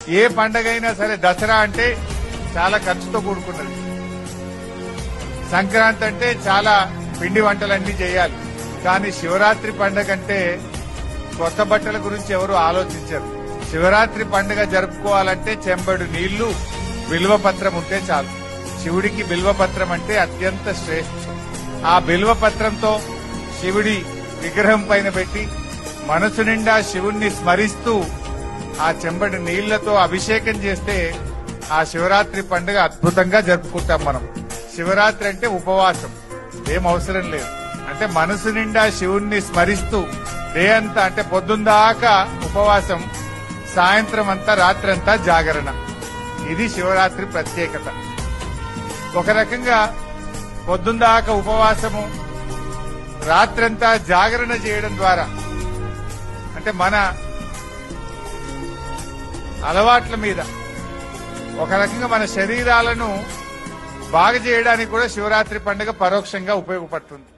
ఏ పండగ అయినా సరే దసరా అంటే చాలా ఖర్చుతో కూడుకున్నది, సంక్రాంతి అంటే చాలా పిండి వంటలన్నీ చేయాలి. కానీ శివరాత్రి పండగ అంటే కొత్త బట్టల గురించి ఎవరు ఆలోచించరు. శివరాత్రి పండుగ జరుపుకోవాలంటే చెంబడు నీళ్లు, బిల్వపత్రం ఉంటే చాలు. శివుడికి బిల్వపత్రం అంటే అత్యంత శ్రేష్టం. ఆ బిల్వపత్రంతో శివుడి విగ్రహం పైన పెట్టి మనసు నిండా శివుణ్ణి స్మరిస్తూ ఆ చెంబడి నీళ్లతో అభిషేకం చేస్తే ఆ శివరాత్రి పండుగ అద్భుతంగా జరుపుకుంటాం మనం. శివరాత్రి అంటే ఉపవాసం, ఏం అవసరం లేదు. అంటే మనసు నిండా శివుణ్ణి స్మరిస్తూ డే అంతా అంటే పొద్దుందాకా ఉపవాసం, సాయంత్రం అంతా రాత్రంతా జాగరణ. ఇది శివరాత్రి ప్రత్యేకత. ఒక రకంగా పొద్దుందాకా ఉపవాసము, రాత్రంతా జాగరణ చేయడం ద్వారా అంటే మన అలవాట్ల మీద ఒక రకంగా మన శరీరాలను బాగు చేయడానికి కూడా శివరాత్రి పండుగ పరోక్షంగా ఉపయోగపడుతుంది.